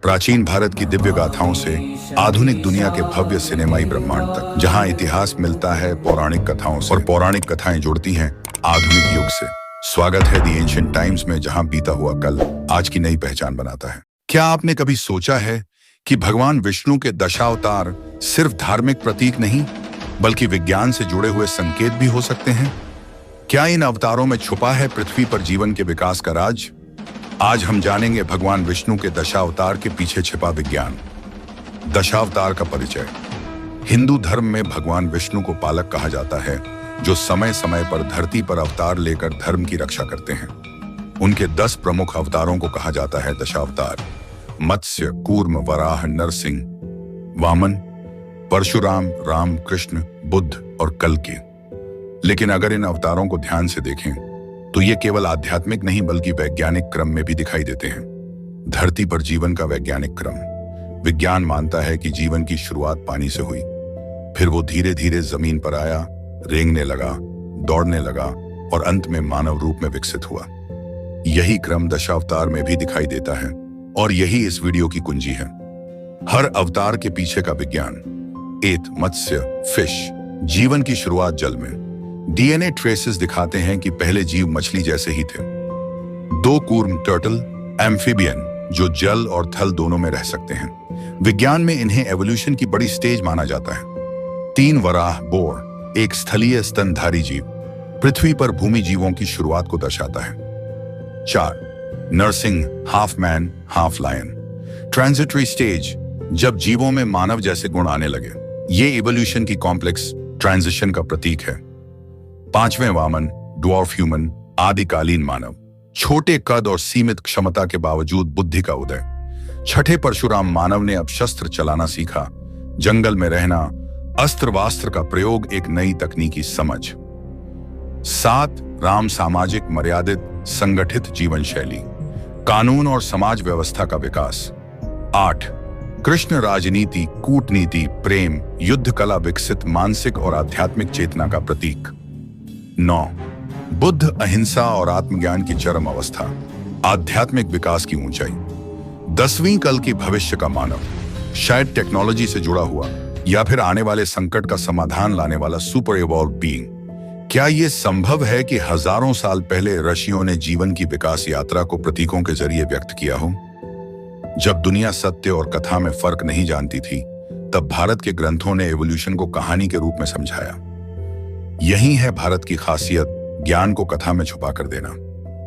प्राचीन भारत की दिव्य गाथाओं से आधुनिक दुनिया के भव्य सिनेमाई ब्रह्मांड तक, जहां इतिहास मिलता है पौराणिक कथाओं से और पौराणिक कथाएं जुड़ती हैं आधुनिक युग से। स्वागत है द एंशिएंट टाइम्स में, जहां बीता हुआ कल आज की नई पहचान बनाता है। क्या आपने कभी सोचा है कि भगवान विष्णु के दशावतार सिर्फ धार्मिक प्रतीक नहीं, बल्कि विज्ञान से जुड़े हुए संकेत भी हो सकते हैं? क्या इन अवतारों में छुपा है पृथ्वी पर जीवन के विकास का राज? आज हम जानेंगे भगवान विष्णु के दशावतार के पीछे छिपा विज्ञान। दशावतार का परिचय। हिंदू धर्म में भगवान विष्णु को पालक कहा जाता है, जो समय समय पर धरती पर अवतार लेकर धर्म की रक्षा करते हैं। उनके 10 प्रमुख अवतारों को कहा जाता है दशावतार: मत्स्य, कूर्म, वराह, नरसिंह, वामन, परशुराम, राम, कृष्ण, बुद्ध और कल्कि। लेकिन अगर इन अवतारों को ध्यान से देखें तो ये केवल आध्यात्मिक नहीं बल्कि वैज्ञानिक क्रम में भी दिखाई देते हैं। धरती पर जीवन का वैज्ञानिक क्रम। विज्ञान मानता है कि जीवन की शुरुआत पानी से हुई, फिर वो धीरे धीरे जमीन पर आया, रेंगने लगा, दौड़ने लगा और अंत में मानव रूप में विकसित हुआ। यही क्रम दशावतार में भी दिखाई देता है और यही इस वीडियो की कुंजी है। हर अवतार के पीछे का विज्ञान। एत, मत्स्य, फिश, जीवन की शुरुआत जल में। डीएनए ट्रेसेस दिखाते हैं कि पहले जीव मछली जैसे ही थे। 2 कूर्म, टर्टल, एम्फीबियन, जो जल और थल दोनों में रह सकते हैं। विज्ञान में इन्हें एवोल्यूशन की बड़ी स्टेज माना जाता है। 3 वराह, बोर, एक स्थलीय स्तनधारी जीव, पृथ्वी पर भूमि जीवों की शुरुआत को दर्शाता है। 4 Narasimha, half man half lion, transitory stage, जब जीवों में मानव जैसे गुण आने लगे। ये इवोल्यूशन की कॉम्प्लेक्स ट्रांजिशन का प्रतीक है। 5वें वामन, ड्वार्फ ह्यूमन, आदिकालीन मानव, छोटे कद और सीमित क्षमता के बावजूद बुद्धि का उदय। 6ठे परशुराम, मानव ने अब शस्त्र चलाना सीखा, जंगल में रहना, अस्त्र वास्त्र का प्रयोग, एक नई तकनीकी समझ। 7 राम, सामाजिक, मर्यादित, संगठित जीवन शैली, कानून और समाज व्यवस्था का विकास। 8 कृष्ण, राजनीति, कूटनीति, प्रेम, युद्ध कला, विकसित मानसिक और आध्यात्मिक चेतना का प्रतीक। 9 बुद्ध, अहिंसा और आत्मज्ञान की चरम अवस्था, आध्यात्मिक विकास की ऊंचाई। 10वीं कल की भविष्य का मानव, शायद टेक्नोलॉजी से जुड़ा हुआ या फिर आने वाले संकट का समाधान लाने वाला सुपर इवॉल्व बीइंग। क्या यह संभव है कि हजारों साल पहले ऋषियों ने जीवन की विकास यात्रा को प्रतीकों के जरिए व्यक्त किया हो? जब दुनिया सत्य और कथा में फर्क नहीं जानती थी, तब भारत के ग्रंथों ने एवोल्यूशन को कहानी के रूप में समझाया। यही है भारत की खासियत, ज्ञान को कथा में छुपा कर देना।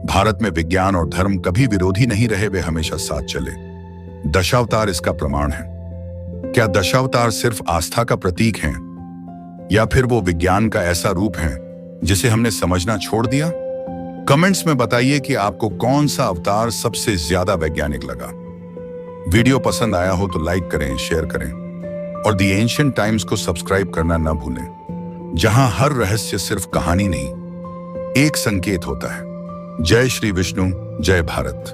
भारत में विज्ञान और धर्म कभी विरोधी नहीं रहे, वे हमेशा साथ चले। दशावतार इसका प्रमाण है। क्या दशावतार सिर्फ आस्था का प्रतीक हैं, या फिर वो विज्ञान का ऐसा रूप है जिसे हमने समझना छोड़ दिया? कमेंट्स में बताइए कि आपको कौन सा अवतार सबसे ज्यादा वैज्ञानिक लगा। वीडियो पसंद आया हो तो लाइक करें, शेयर करें और द एंशिएंट टाइम्स को सब्सक्राइब करना न भूलें, जहां हर रहस्य सिर्फ कहानी नहीं, एक संकेत होता है। जय श्री विष्णु, जय भारत।